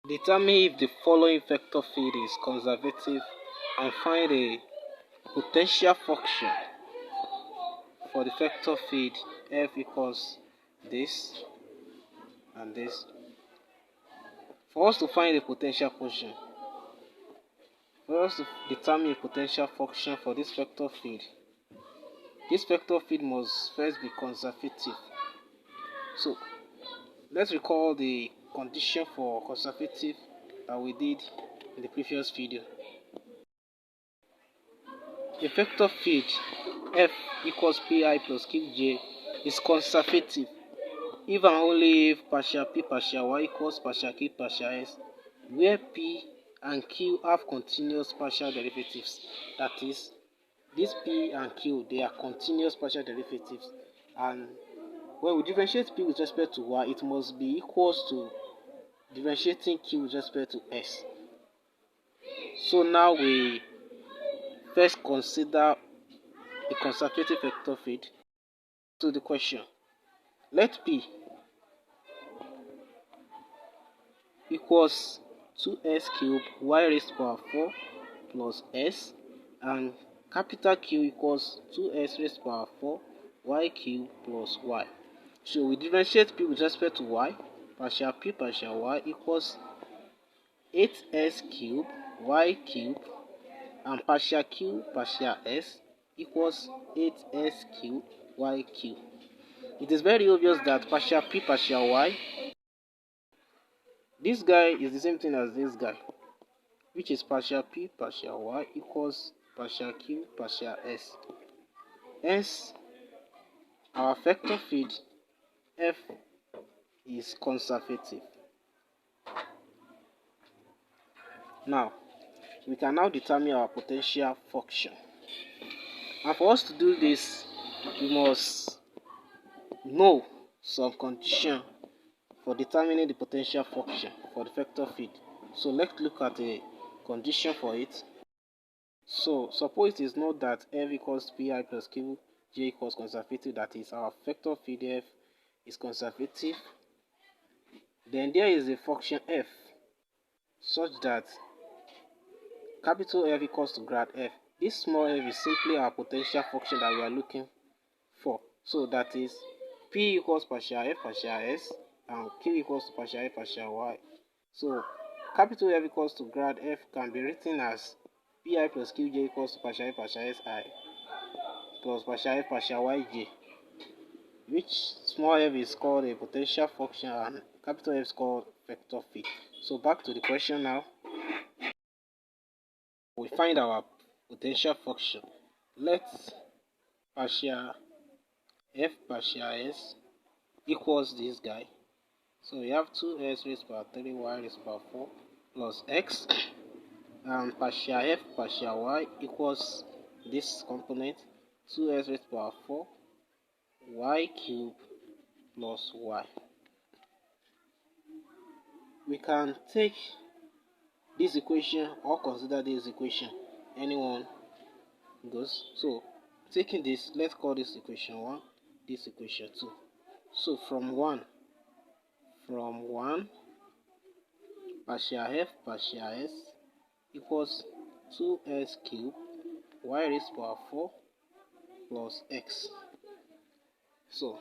Determine if the following vector field is conservative and find a potential function for the vector field f equals this and this. For us to find a potential function, for us to determine a potential function for this vector field must first be conservative. So let's recall the condition for conservative that we did in the previous video. A vector field f equals pi plus qj is conservative if and only if partial p partial y equals partial q partial s, where p and q have continuous partial derivatives. That is, this p and q, they are continuous partial derivatives, and when we differentiate p with respect to y, it must be equals to differentiating q with respect to s. So now we first consider the conservative vector field. To the question, let p equals 2s cubed y raised to power 4 plus s, and capital Q equals 2s raised to power 4 y cubed plus y. So we differentiate p with respect to y. Partial p partial y equals 8s cubed y cubed, and partial q partial s equals 8s cubed y cubed. It is very obvious that partial p partial y, this guy is the same thing as this guy, which is partial p partial y equals partial q partial s. Hence, our vector field f is conservative. Now, we can now determine our potential function. And for us to do this, we must know some condition for determining the potential function for the vector field. So let's look at a condition for it. So suppose it is known that f equals pi plus qj equals conservative, that is, our vector field f is conservative. Then there is a function f such that capital F equals to grad f. This small f is simply our potential function that we are looking for. So that is p equals partial f partial s and q equals to partial f partial y. So capital F equals to grad f can be written as pi plus qj equals to partial f partial s I plus partial f partial yj, which small f is called a potential function and capital F is called vector field. So back to the question now. We find our potential function. Let partial f partial s equals this guy. So we have 2s raised to power 3 y raised to power 4 plus x, and partial f partial y equals this component, 2s raised to power 4 y cubed plus y. We can take this equation or consider this equation, anyone goes. So taking this, let's call this equation 1, this equation 2. So from 1 partial f partial s equals 2s cubed y raised to power 4 plus x. So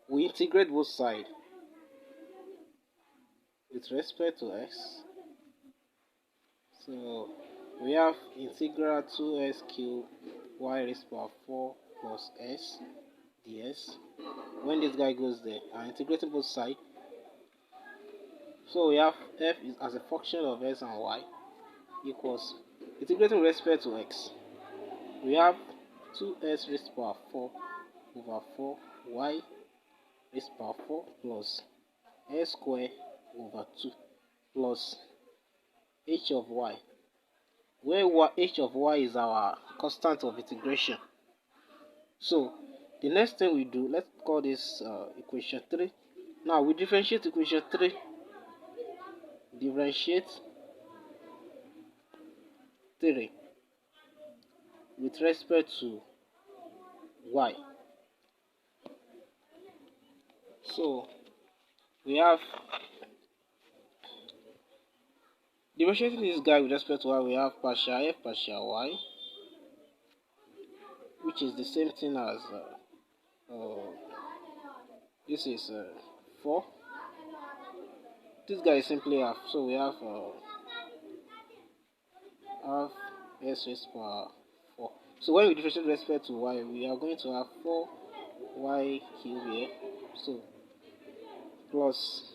we integrate both sides with respect to x. So we have integral 2s cubed y raised to power 4 plus s ds. When this guy goes there, I'm integrating both sides. So we have f is as a function of s and y equals, integrating with respect to x, we have 2s raised to power 4 over 4 y raised to power 4 plus s squared over 2 plus h of y, where h of y is our constant of integration. So the next thing we do, let's call this equation 3. Now we differentiate equation 3. Differentiate 3 with respect to y. So we have Differentiating this guy with respect to y, we have partial f partial y, which is the same thing as this is 4. This guy is simply half, so we have half s raised to power 4. So when we differentiate with respect to y, we are going to have 4y cubed here. So plus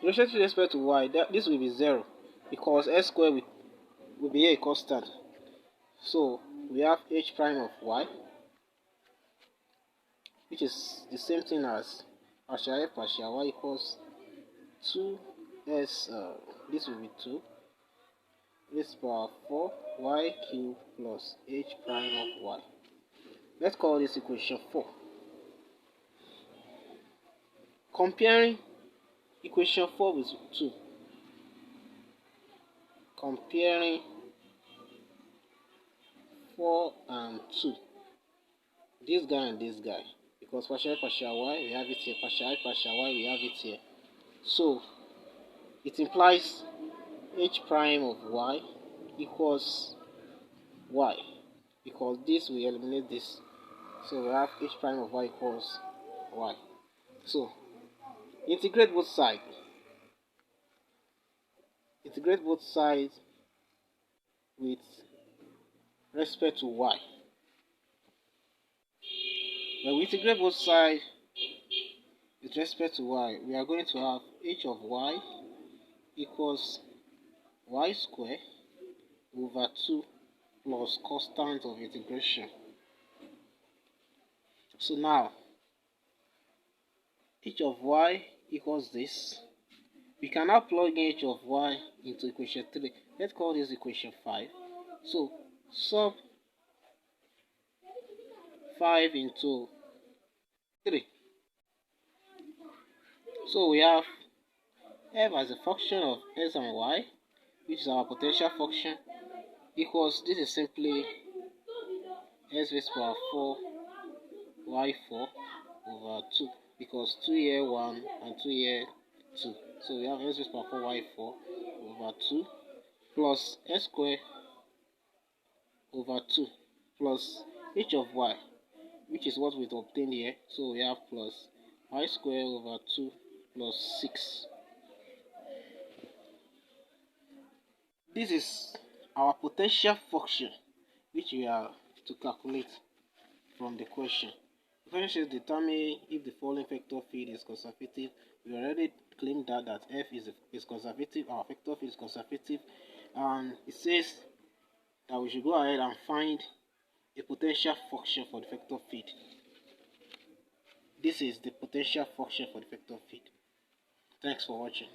differentiate with respect to y, this will be 0 because s squared will be a constant. So we have h prime of y, which is the same thing as partial f partial y equals 2s, this will be 2 raised to power 4 y cubed plus h prime of y. Let's call this equation 4. Comparing equation 4 with 2. Comparing 4 and 2. This guy and this guy. Because partial partial y, we have it here. Partial partial y, we have it here. So, it implies h prime of y equals y. Because this will eliminate this. So, we have h prime of y equals y. So, integrate both sides. Integrate both sides with respect to y. When we integrate both sides with respect to y, we are going to have h of y equals y squared over 2 plus constant of integration. So now, h of y equals this. We can now plug in h of y into equation 3. Let's call this equation 5. So, sub 5 into 3. So we have f as a function of s and y, which is our potential function, equals, this is simply s raised to power 4 y4 over 2, because 2 here 1 and 2 here 2. So we have s raised to power 4 y4 over 2 plus s squared over 2 plus h of y, which is what we obtained here. So we have plus y squared over 2 plus 6. This is our potential function, which we are to calculate from the question. The question says determine if the following vector field is conservative. We already claimed that f is conservative, our vector field is conservative, and it says that we should go ahead and find a potential function for the vector field. This is the potential function for the vector field. Thanks for watching.